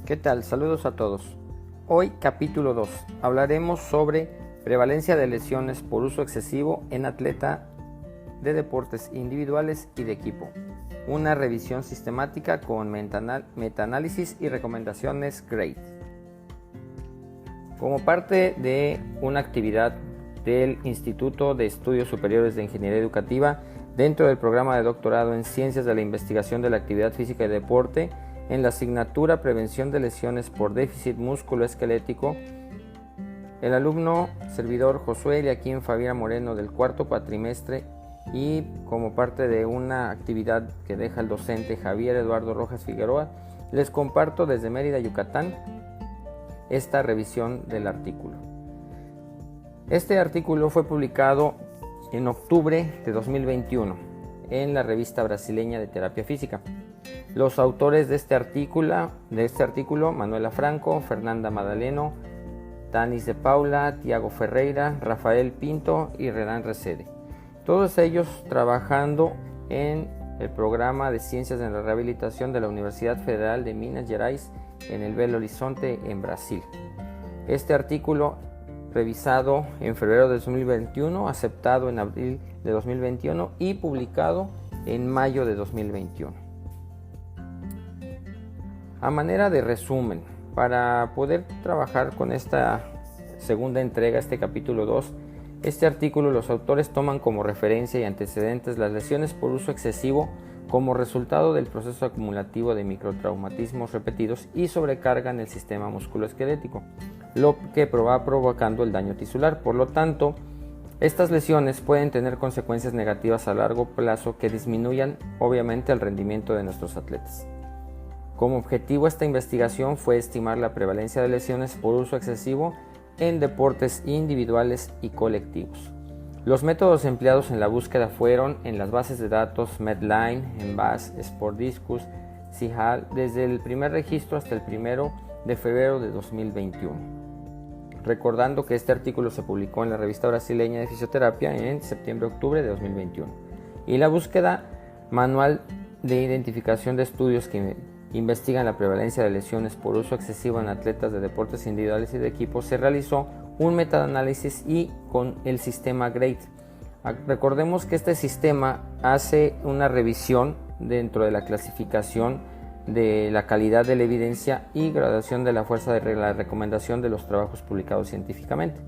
¿Qué tal? Saludos a todos. Hoy, capítulo 2, hablaremos sobre prevalencia de lesiones por uso excesivo en atleta de deportes individuales y de equipo. Una revisión sistemática con metaanálisis y recomendaciones GRADE. Como parte de una actividad del Instituto de Estudios Superiores de Ingeniería Educativa, dentro del programa de doctorado en Ciencias de la Investigación de la Actividad Física y Deporte, en la asignatura Prevención de lesiones por déficit musculoesquelético, el alumno servidor Josué Eliaquín Fabián Moreno del cuarto cuatrimestre y como parte de una actividad que deja el docente Javier Eduardo Rojas Figueroa, les comparto desde Mérida, Yucatán, esta revisión del artículo. Este artículo fue publicado en octubre de 2021 en la revista brasileña de terapia física. Los autores de este artículo, Manuela Franco, Fernanda Madaleno, Tanis de Paula, Tiago Ferreira, Rafael Pinto y Renan Resede. Todos ellos trabajando en el programa de Ciencias de la Rehabilitación de la Universidad Federal de Minas Gerais en el Belo Horizonte, en Brasil. Este artículo, revisado en febrero de 2021, aceptado en abril de 2021 y publicado en mayo de 2021. A manera de resumen, para poder trabajar con esta segunda entrega, este capítulo 2, este artículo los autores toman como referencia y antecedentes las lesiones por uso excesivo como resultado del proceso acumulativo de microtraumatismos repetidos y sobrecargan el sistema musculoesquelético, lo que va provocando el daño tisular. Por lo tanto, estas lesiones pueden tener consecuencias negativas a largo plazo que disminuyan obviamente el rendimiento de nuestros atletas. Como objetivo, esta investigación fue estimar la prevalencia de lesiones por uso excesivo en deportes individuales y colectivos. Los métodos empleados en la búsqueda fueron en las bases de datos Medline, Envase, SportDiscus, CIHAL, desde el primer registro hasta el 1 de febrero de 2021. Recordando que este artículo se publicó en la revista brasileña de fisioterapia en septiembre-octubre de 2021. Y la búsqueda manual de identificación de estudios que investigan la prevalencia de lesiones por uso excesivo en atletas de deportes individuales y de equipo, se realizó un metaanálisis y con el sistema GRADE. Recordemos que este sistema hace una revisión dentro de la clasificación de la calidad de la evidencia y graduación de la fuerza de la recomendación de los trabajos publicados científicamente.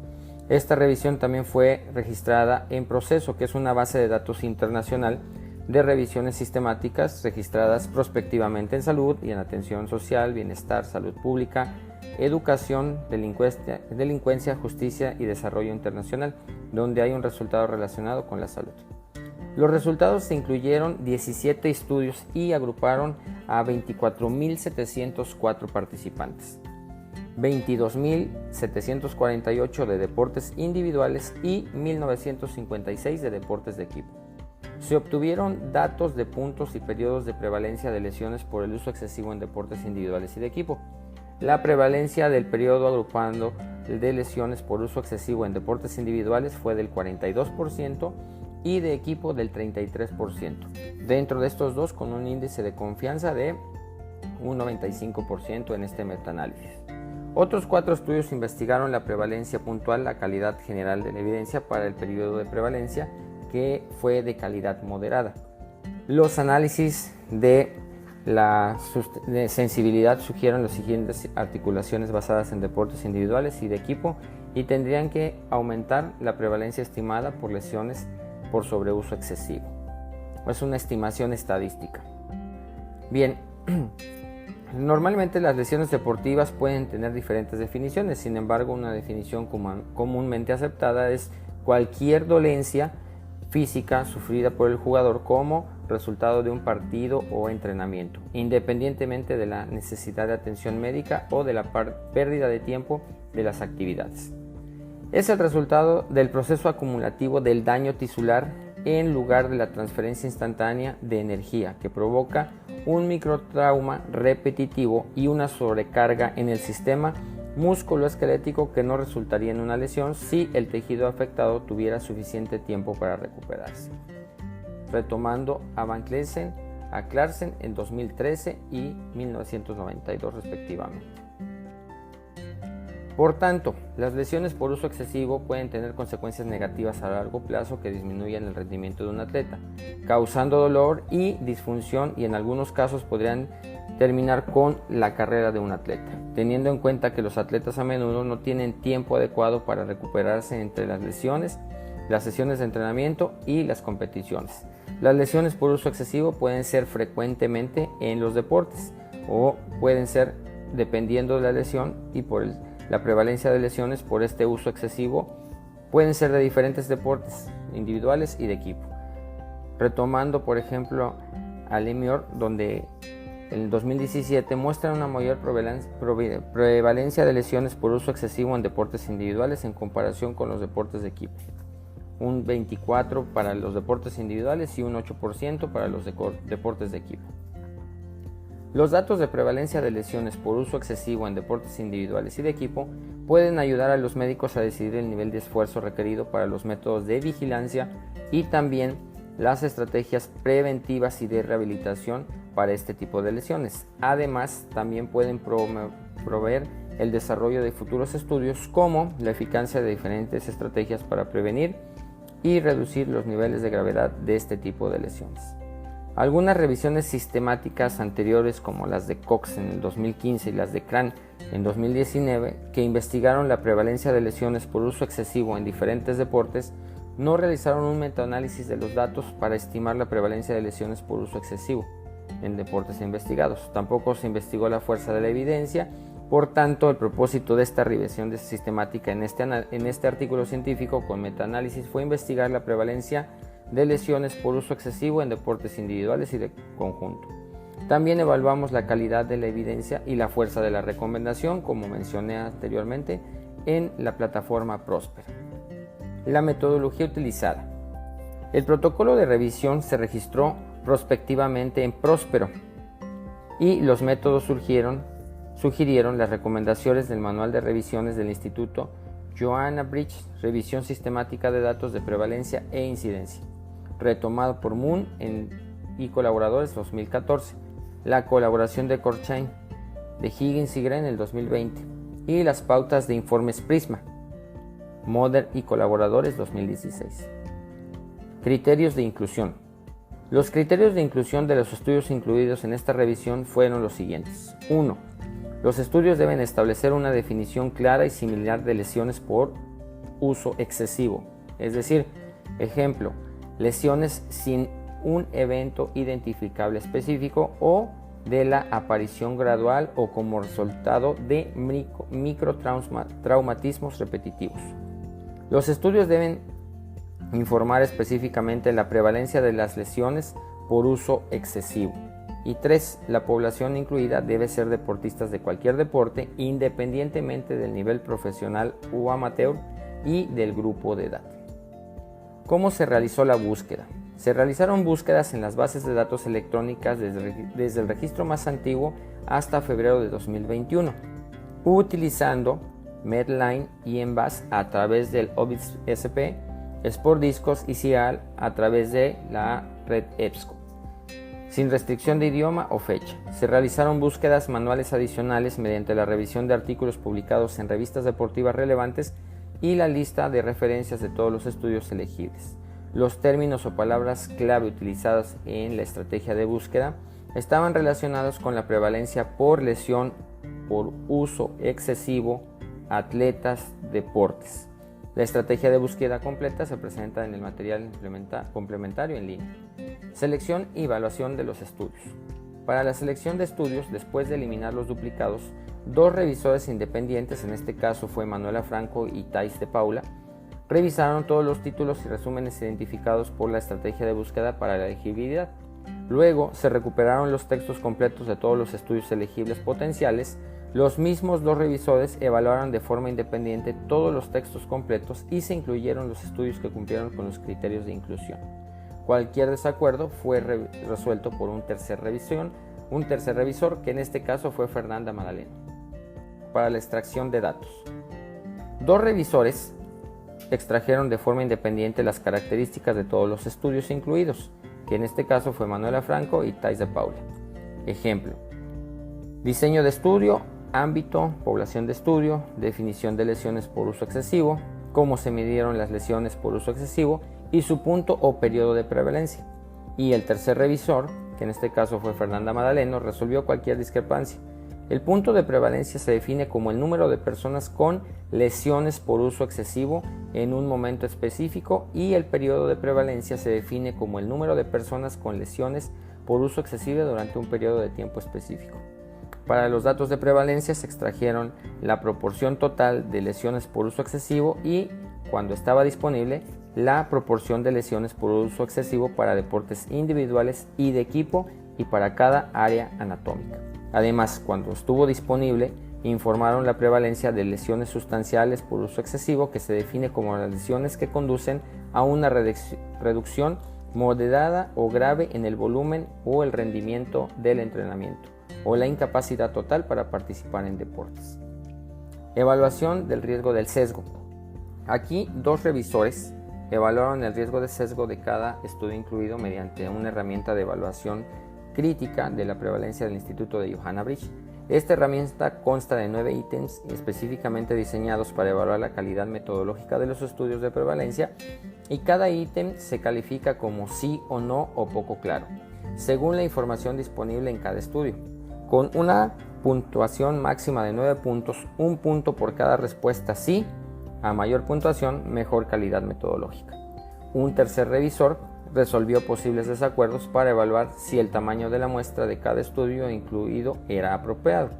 Esta revisión también fue registrada en Proceso, que es una base de datos internacional de revisiones sistemáticas registradas prospectivamente en salud y en atención social, bienestar, salud pública, educación, delincuencia, justicia y desarrollo internacional, donde hay un resultado relacionado con la salud. Los resultados incluyeron 17 estudios y agruparon a 24.704 participantes, 22.748 de deportes individuales y 1.956 de deportes de equipo. Se obtuvieron datos de puntos y periodos de prevalencia de lesiones por el uso excesivo en deportes individuales y de equipo. La prevalencia del periodo agrupando de lesiones por uso excesivo en deportes individuales fue del 42% y de equipo del 33%. Dentro de estos dos, con un índice de confianza de un 95% en este metaanálisis. Otros 4 estudios investigaron la prevalencia puntual, la calidad general de la evidencia para el periodo de prevalencia, que fue de calidad moderada. Los análisis de la sensibilidad sugieren las siguientes articulaciones basadas en deportes individuales y de equipo y tendrían que aumentar la prevalencia estimada por lesiones por sobreuso excesivo. Es una estimación estadística. Bien, normalmente las lesiones deportivas pueden tener diferentes definiciones, sin embargo una definición comúnmente aceptada es cualquier dolencia física sufrida por el jugador como resultado de un partido o entrenamiento, independientemente de la necesidad de atención médica o de la pérdida de tiempo de las actividades. Es el resultado del proceso acumulativo del daño tisular en lugar de la transferencia instantánea de energía que provoca un microtrauma repetitivo y una sobrecarga en el sistema musculoesquelético que no resultaría en una lesión si el tejido afectado tuviera suficiente tiempo para recuperarse. Retomando a Van Clesen, a Clarkson en 2013 y 1992 respectivamente. Por tanto, las lesiones por uso excesivo pueden tener consecuencias negativas a largo plazo que disminuyan el rendimiento de un atleta, causando dolor y disfunción, y en algunos casos podrían terminar con la carrera de un atleta, teniendo en cuenta que los atletas a menudo no tienen tiempo adecuado para recuperarse entre las lesiones, las sesiones de entrenamiento y las competiciones. Las lesiones por uso excesivo pueden ser frecuentemente en los deportes o pueden ser, dependiendo de la lesión y por la prevalencia de lesiones por este uso excesivo, pueden ser de diferentes deportes individuales y de equipo. Retomando por ejemplo a Lemieux, donde en 2017 muestra una mayor prevalencia de lesiones por uso excesivo en deportes individuales en comparación con los deportes de equipo. Un 24% para los deportes individuales y un 8% para los deportes de equipo. Los datos de prevalencia de lesiones por uso excesivo en deportes individuales y de equipo pueden ayudar a los médicos a decidir el nivel de esfuerzo requerido para los métodos de vigilancia y también las estrategias preventivas y de rehabilitación para este tipo de lesiones. Además, también pueden proveer el desarrollo de futuros estudios como la eficacia de diferentes estrategias para prevenir y reducir los niveles de gravedad de este tipo de lesiones. Algunas revisiones sistemáticas anteriores, como las de Cox en el 2015 y las de Cran en 2019, que investigaron la prevalencia de lesiones por uso excesivo en diferentes deportes, no realizaron un metaanálisis de los datos para estimar la prevalencia de lesiones por uso excesivo en deportes investigados. Tampoco se investigó la fuerza de la evidencia. Por tanto, el propósito de esta revisión sistemática en este artículo científico con metaanálisis fue investigar la prevalencia de lesiones por uso excesivo en deportes individuales y de conjunto. También evaluamos la calidad de la evidencia y la fuerza de la recomendación, como mencioné anteriormente, en la plataforma Prosper. La metodología utilizada. El protocolo de revisión se registró prospectivamente en Próspero y los métodos sugirieron las recomendaciones del Manual de Revisiones del Instituto Joanna Bridge, Revisión Sistemática de Datos de Prevalencia e Incidencia, retomado por Moon y colaboradores 2014, la colaboración de Corchain, de Higgins y Gren en el 2020 y las pautas de informes Prisma, Moder y colaboradores 2016. Criterios de inclusión. Los criterios de inclusión de los estudios incluidos en esta revisión fueron los siguientes. 1. Los estudios deben establecer una definición clara y similar de lesiones por uso excesivo, es decir, ejemplo, lesiones sin un evento identificable específico o de la aparición gradual o como resultado de microtraumatismos repetitivos. Los estudios deben informar específicamente la prevalencia de las lesiones por uso excesivo. Y 3. La población incluida debe ser deportistas de cualquier deporte, independientemente del nivel profesional o amateur y del grupo de edad. ¿Cómo se realizó la búsqueda? Se realizaron búsquedas en las bases de datos electrónicas desde el registro más antiguo hasta febrero de 2021, utilizando Medline y Embase a través del OBIS SP, SportDiscos y CIAL a través de la red EBSCO. Sin restricción de idioma o fecha. Se realizaron búsquedas manuales adicionales mediante la revisión de artículos publicados en revistas deportivas relevantes y la lista de referencias de todos los estudios elegibles. Los términos o palabras clave utilizadas en la estrategia de búsqueda estaban relacionados con la prevalencia por lesión por uso excesivo, atletas, deportes. La estrategia de búsqueda completa se presenta en el material complementario en línea. Selección y evaluación de los estudios. Para la selección de estudios, después de eliminar los duplicados, 2 revisores independientes, en este caso fue Manuela Franco y Thais de Paula, revisaron todos los títulos y resúmenes identificados por la estrategia de búsqueda para la elegibilidad. Luego se recuperaron los textos completos de todos los estudios elegibles potenciales. Los mismos 2 revisores evaluaron de forma independiente todos los textos completos y se incluyeron los estudios que cumplieron con los criterios de inclusión. Cualquier desacuerdo fue resuelto por un tercer revisor, que en este caso fue Fernanda Madaleno. Para la extracción de datos. 2 revisores extrajeron de forma independiente las características de todos los estudios incluidos. que en este caso fue Manuela Franco y Thais de Paula. Ejemplo: diseño de estudio, ámbito, población de estudio, definición de lesiones por uso excesivo, cómo se midieron las lesiones por uso excesivo y su punto o periodo de prevalencia. Y el tercer revisor, que en este caso fue Fernanda Madaleno, resolvió cualquier discrepancia. El punto de prevalencia se define como el número de personas con lesiones por uso excesivo en un momento específico, y el periodo de prevalencia se define como el número de personas con lesiones por uso excesivo durante un periodo de tiempo específico. Para los datos de prevalencia se extrajeron la proporción total de lesiones por uso excesivo y, cuando estaba disponible, la proporción de lesiones por uso excesivo para deportes individuales y de equipo y para cada área anatómica. Además, cuando estuvo disponible, informaron la prevalencia de lesiones sustanciales por uso excesivo, que se define como las lesiones que conducen a una reducción moderada o grave en el volumen o el rendimiento del entrenamiento, o la incapacidad total para participar en deportes. Evaluación del riesgo del sesgo. Aquí, dos revisores evaluaron el riesgo de sesgo de cada estudio incluido mediante una herramienta de evaluación crítica de la prevalencia del Instituto de Johanna Bridge. Esta herramienta consta de 9 ítems específicamente diseñados para evaluar la calidad metodológica de los estudios de prevalencia, y cada ítem se califica como sí o no o poco claro, según la información disponible en cada estudio, con una puntuación máxima de 9 puntos, un punto por cada respuesta sí. A mayor puntuación, mejor calidad metodológica. Un tercer revisor resolvió posibles desacuerdos para evaluar si el tamaño de la muestra de cada estudio incluido era apropiado.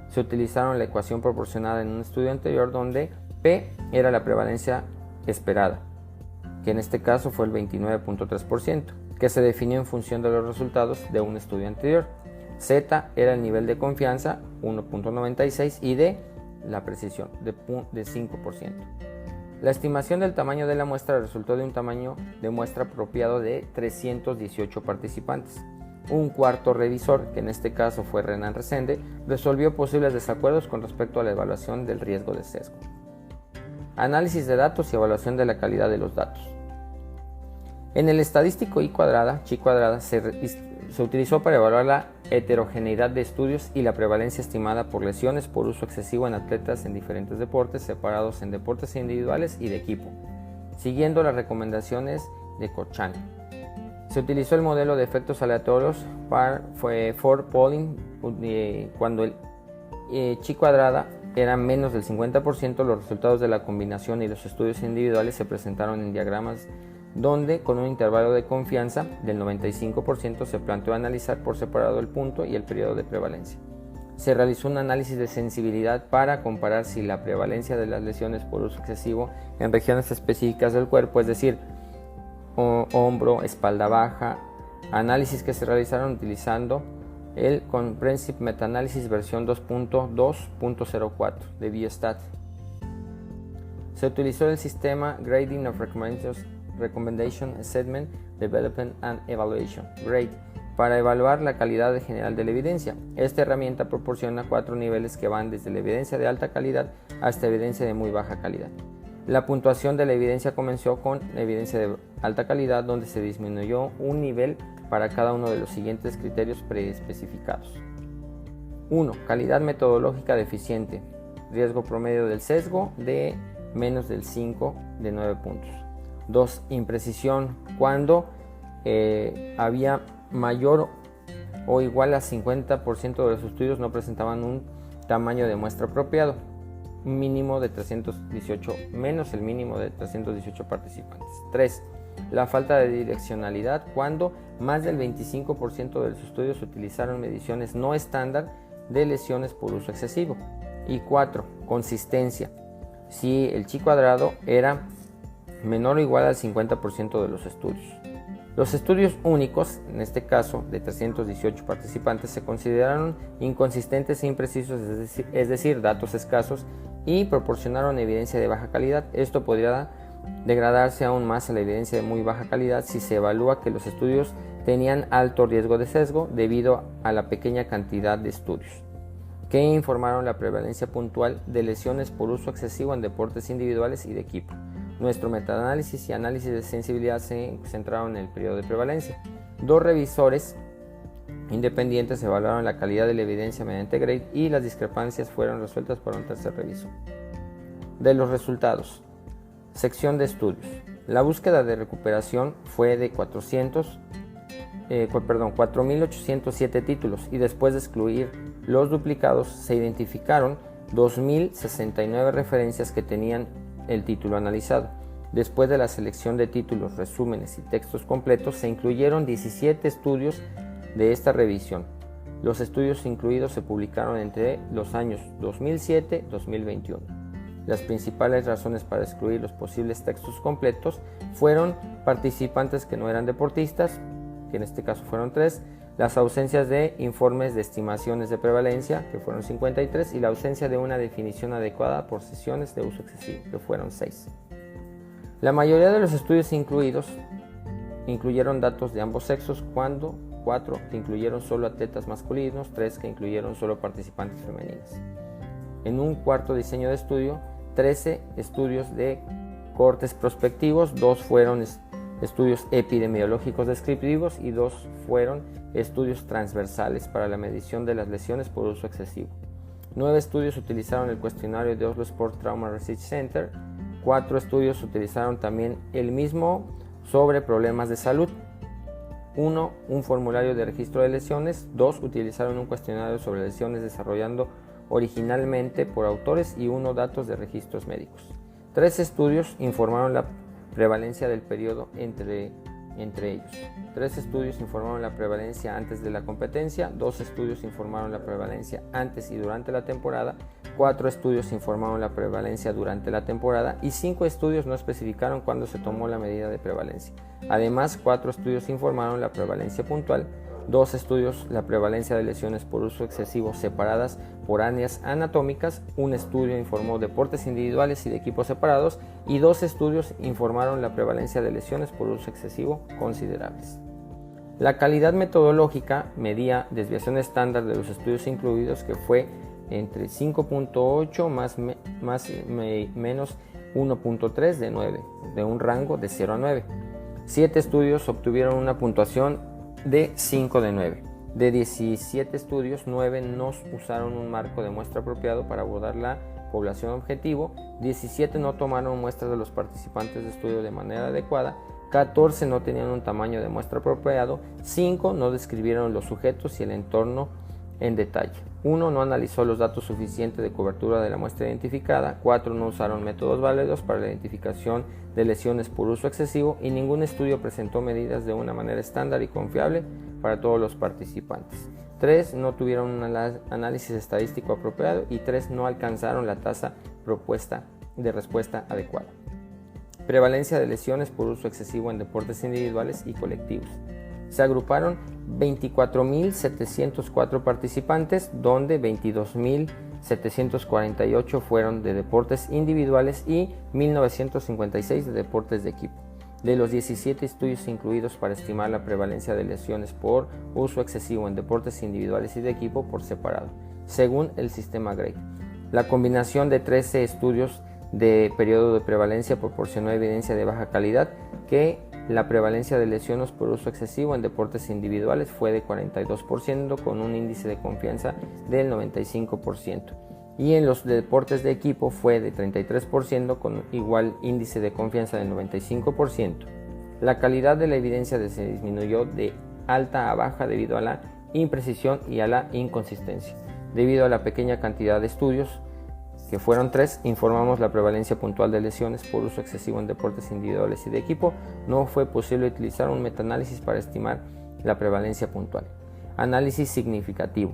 Se utilizaron la ecuación proporcionada en un estudio anterior, donde P era la prevalencia esperada, que en este caso fue el 29.3%, que se definió en función de los resultados de un estudio anterior. Z era el nivel de confianza, 1.96, y D la precisión, de 5%. La estimación del tamaño de la muestra resultó de un tamaño de muestra apropiado de 318 participantes. Un cuarto revisor, que en este caso fue Renan Resende, resolvió posibles desacuerdos con respecto a la evaluación del riesgo de sesgo. Análisis de datos y evaluación de la calidad de los datos. En el estadístico chi cuadrada, se utilizó para evaluar la heterogeneidad de estudios y la prevalencia estimada por lesiones por uso excesivo en atletas en diferentes deportes, separados en deportes individuales y de equipo, siguiendo las recomendaciones de Cochrane. Se utilizó el modelo de efectos aleatorios for polling. Cuando el chi cuadrada era menos del 50%, los resultados de la combinación y los estudios individuales se presentaron en diagramas donde, con un intervalo de confianza del 95%, se planteó analizar por separado el punto y el periodo de prevalencia. Se realizó un análisis de sensibilidad para comparar si la prevalencia de las lesiones por uso excesivo en regiones específicas del cuerpo, es decir, hombro, espalda baja, análisis que se realizaron utilizando el Comprehensive Meta-Analysis versión 2.2.04 de Biostat. Se utilizó el sistema Grading of Recommendation Assessment, Development and Evaluation, GRADE, para evaluar la calidad general de la evidencia. Esta herramienta proporciona 4 niveles que van desde la evidencia de alta calidad hasta evidencia de muy baja calidad. La puntuación de la evidencia comenzó con la evidencia de alta calidad, donde se disminuyó un nivel para cada uno de los siguientes criterios preespecificados. 1. Calidad metodológica deficiente. Riesgo promedio del sesgo de menos del 5 de 9 puntos. 2. Imprecisión, cuando había mayor o igual a 50% de los estudios no presentaban un tamaño de muestra apropiado, un mínimo de 318 menos el mínimo de 318 participantes. 3. La falta de direccionalidad, cuando más del 25% de los estudios utilizaron mediciones no estándar de lesiones por uso excesivo. Y 4. Consistencia, si el chi cuadrado era menor o igual al 50% de los estudios. Los estudios únicos, en este caso de 318 participantes, se consideraron inconsistentes e imprecisos, es decir, datos escasos, y proporcionaron evidencia de baja calidad. Esto podría degradarse aún más a la evidencia de muy baja calidad si se evalúa que los estudios tenían alto riesgo de sesgo debido a la pequeña cantidad de estudios que informaron la prevalencia puntual de lesiones por uso excesivo en deportes individuales y de equipo. Nuestro metaanálisis y análisis de sensibilidad se centraron en el periodo de prevalencia. 2 revisores independientes evaluaron la calidad de la evidencia mediante grade y las discrepancias fueron resueltas por un tercer revisor. De los resultados. Sección de estudios. La búsqueda de recuperación fue de 4.807 títulos y después de excluir los duplicados se identificaron 2.069 referencias que tenían el título analizado. Después de la selección de títulos, resúmenes y textos completos, se incluyeron 17 estudios de esta revisión. Los estudios incluidos se publicaron entre los años 2007 y 2021. Las principales razones para excluir los posibles textos completos fueron participantes que no eran deportistas, que en este caso fueron 3, las ausencias de informes de estimaciones de prevalencia, que fueron 53, y la ausencia de una definición adecuada por sesiones de uso excesivo, que fueron 6. La mayoría de los estudios incluyeron datos de ambos sexos, cuando 4 que incluyeron solo atletas masculinos, 3 que incluyeron solo participantes femeninas. En un cuarto diseño de estudio, 13 estudios de cortes prospectivos, 2 fueron estudios epidemiológicos descriptivos y 2 fueron estudios transversales para la medición de las lesiones por uso excesivo. 9 estudios utilizaron el cuestionario de Oslo Sport Trauma Research Center, 4 estudios utilizaron también el mismo sobre problemas de salud. 1. Un formulario de registro de lesiones. 2. Utilizaron un cuestionario sobre lesiones desarrollando originalmente por autores y 1 datos de registros médicos. 3 estudios informaron la prevalencia del periodo entre ellos. 3 estudios informaron la prevalencia antes de la competencia, 2 estudios informaron la prevalencia antes y durante la temporada, 4 estudios informaron la prevalencia durante la temporada y 5 estudios no especificaron cuándo se tomó la medida de prevalencia. Además, 4 estudios informaron la prevalencia puntual, 2 estudios la prevalencia de lesiones por uso excesivo separadas por áreas anatómicas, 1 estudio informó deportes individuales y de equipos separados y 2 estudios informaron la prevalencia de lesiones por uso excesivo considerables. La calidad metodológica medía desviación estándar de los estudios incluidos, que fue entre 5.8 menos 1.3 de 9, de un rango de 0 a 9. 7 estudios obtuvieron una puntuación de 5 de 9. De 17 estudios, 9 no usaron un marco de muestra apropiado para abordar la población objetivo, 17 no tomaron muestras de los participantes de estudio de manera adecuada, 14 no tenían un tamaño de muestra apropiado, 5 no describieron los sujetos y el entorno en detalle, 1 no analizó los datos suficientes de cobertura de la muestra identificada, 4 no usaron métodos válidos para la identificación de lesiones por uso excesivo y ningún estudio presentó medidas de una manera estándar y confiable para todos los participantes. 3 no tuvieron un análisis estadístico apropiado y 3 no alcanzaron la tasa propuesta de respuesta adecuada. Prevalencia de lesiones por uso excesivo en deportes individuales y colectivos. Se agruparon 24.704 participantes, donde 22.748 fueron de deportes individuales y 1.956 de deportes de equipo. De los 17 estudios incluidos para estimar la prevalencia de lesiones por uso excesivo en deportes individuales y de equipo por separado, según el sistema GRADE. La combinación de 13 estudios de periodo de prevalencia proporcionó evidencia de baja calidad que la prevalencia de lesiones por uso excesivo en deportes individuales fue de 42% con un índice de confianza del 95%. Y en los deportes de equipo fue de 33% con igual índice de confianza del 95%. La calidad de la evidencia se disminuyó de alta a baja debido a la imprecisión y a la inconsistencia. Debido a la pequeña cantidad de estudios, que fueron 3, informamos la prevalencia puntual de lesiones por uso excesivo en deportes individuales y de equipo. No fue posible utilizar un metaanálisis para estimar la prevalencia puntual. Análisis significativo.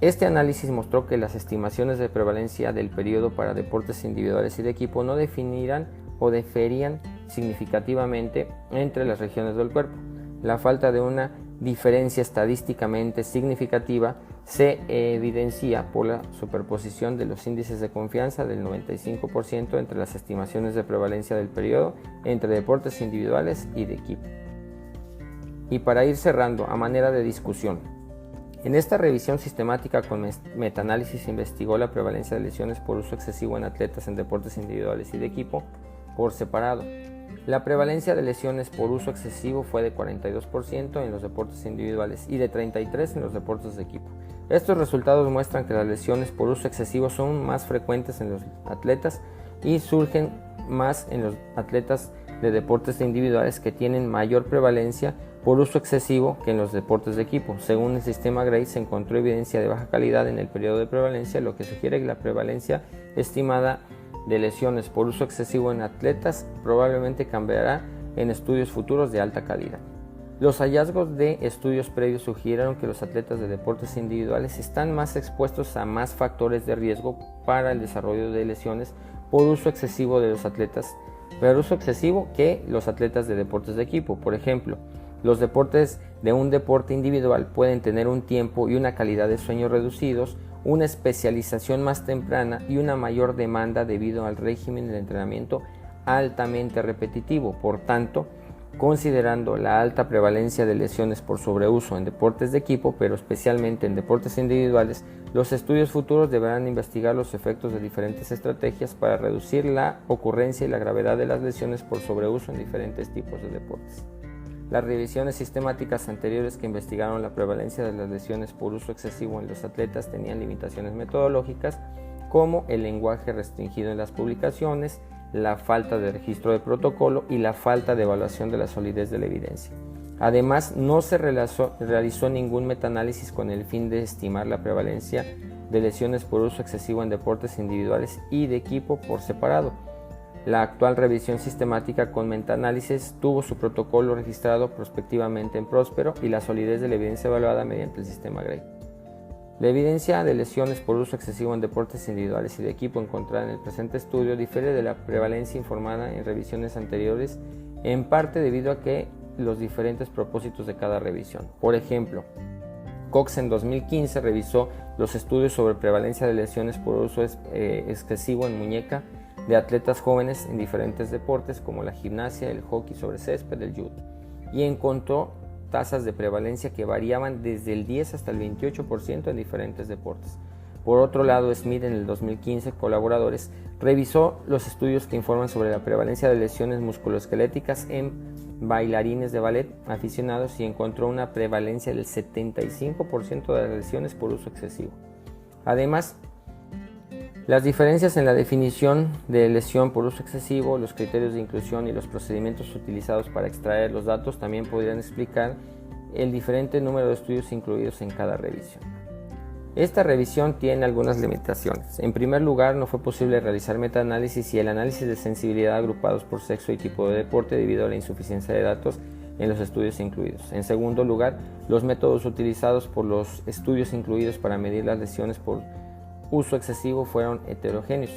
Este análisis mostró que las estimaciones de prevalencia del periodo para deportes individuales y de equipo no definían o diferían significativamente entre las regiones del cuerpo. La falta de una diferencia estadísticamente significativa se evidencia por la superposición de los índices de confianza del 95% entre las estimaciones de prevalencia del periodo entre deportes individuales y de equipo. Y para ir cerrando, a manera de discusión, en esta revisión sistemática con metaanálisis se investigó la prevalencia de lesiones por uso excesivo en atletas en deportes individuales y de equipo por separado. La prevalencia de lesiones por uso excesivo fue de 42% en los deportes individuales y de 33% en los deportes de equipo. Estos resultados muestran que las lesiones por uso excesivo son más frecuentes en los atletas y surgen más en los atletas de deportes individuales, que tienen mayor prevalencia por uso excesivo que en los deportes de equipo. Según el sistema Gray, se encontró evidencia de baja calidad en el periodo de prevalencia, lo que sugiere que la prevalencia estimada de lesiones por uso excesivo en atletas probablemente cambiará en estudios futuros de alta calidad. Los hallazgos de estudios previos sugirieron que los atletas de deportes individuales están más expuestos a más factores de riesgo para el desarrollo de lesiones por uso excesivo de los atletas, pero uso excesivo que los atletas de deportes de equipo. Por ejemplo, los deportes de un deporte individual pueden tener un tiempo y una calidad de sueño reducidos, una especialización más temprana y una mayor demanda debido al régimen de entrenamiento altamente repetitivo. Por tanto, considerando la alta prevalencia de lesiones por sobreuso en deportes de equipo, pero especialmente en deportes individuales, los estudios futuros deberán investigar los efectos de diferentes estrategias para reducir la ocurrencia y la gravedad de las lesiones por sobreuso en diferentes tipos de deportes. Las revisiones sistemáticas anteriores que investigaron la prevalencia de las lesiones por uso excesivo en los atletas tenían limitaciones metodológicas, como el lenguaje restringido en las publicaciones, la falta de registro de protocolo y la falta de evaluación de la solidez de la evidencia. Además, no se realizó ningún metaanálisis con el fin de estimar la prevalencia de lesiones por uso excesivo en deportes individuales y de equipo por separado. La actual revisión sistemática con metaanálisis tuvo su protocolo registrado prospectivamente en Próspero y la solidez de la evidencia evaluada mediante el sistema Gray. La evidencia de lesiones por uso excesivo en deportes individuales y de equipo encontrada en el presente estudio difiere de la prevalencia informada en revisiones anteriores, en parte debido a que los diferentes propósitos de cada revisión. Por ejemplo, Cox en 2015 revisó los estudios sobre prevalencia de lesiones por uso excesivo en muñeca de atletas jóvenes en diferentes deportes como la gimnasia, el hockey sobre césped, el judo, y encontró tasas de prevalencia que variaban desde el 10 hasta el 28% en diferentes deportes. Por otro lado, Smith en el 2015, colaboradores, revisó los estudios que informan sobre la prevalencia de lesiones musculoesqueléticas en bailarines de ballet aficionados y encontró una prevalencia del 75% de las lesiones por uso excesivo. Además, las diferencias en la definición de lesión por uso excesivo, los criterios de inclusión y los procedimientos utilizados para extraer los datos también podrían explicar el diferente número de estudios incluidos en cada revisión. Esta revisión tiene algunas limitaciones. En primer lugar, no fue posible realizar metaanálisis y el análisis de sensibilidad agrupados por sexo y tipo de deporte debido a la insuficiencia de datos en los estudios incluidos. En segundo lugar, los métodos utilizados por los estudios incluidos para medir las lesiones por uso excesivo fueron heterogéneos,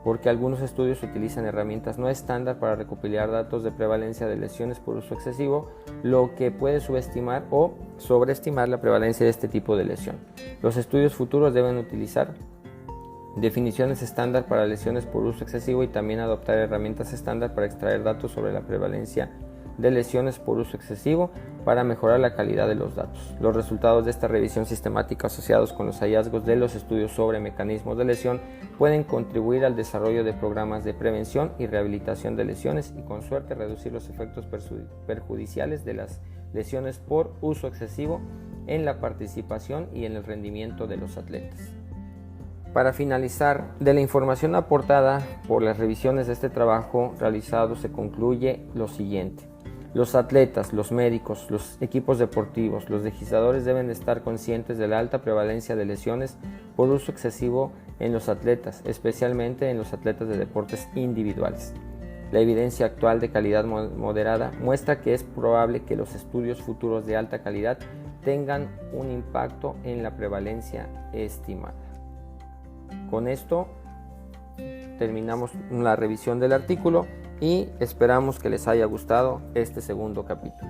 porque algunos estudios utilizan herramientas no estándar para recopilar datos de prevalencia de lesiones por uso excesivo, lo que puede subestimar o sobreestimar la prevalencia de este tipo de lesión. Los estudios futuros deben utilizar definiciones estándar para lesiones por uso excesivo y también adoptar herramientas estándar para extraer datos sobre la prevalencia de lesiones por uso excesivo para mejorar la calidad de los datos. Los resultados de esta revisión sistemática asociados con los hallazgos de los estudios sobre mecanismos de lesión pueden contribuir al desarrollo de programas de prevención y rehabilitación de lesiones y con suerte reducir los efectos perjudiciales de las lesiones por uso excesivo en la participación y en el rendimiento de los atletas. Para finalizar, de la información aportada por las revisiones de este trabajo realizado se concluye lo siguiente. Los atletas, los médicos, los equipos deportivos, los legisladores deben estar conscientes de la alta prevalencia de lesiones por uso excesivo en los atletas, especialmente en los atletas de deportes individuales. La evidencia actual de calidad moderada muestra que es probable que los estudios futuros de alta calidad tengan un impacto en la prevalencia estimada. Con esto terminamos la revisión del artículo y esperamos que les haya gustado este segundo capítulo.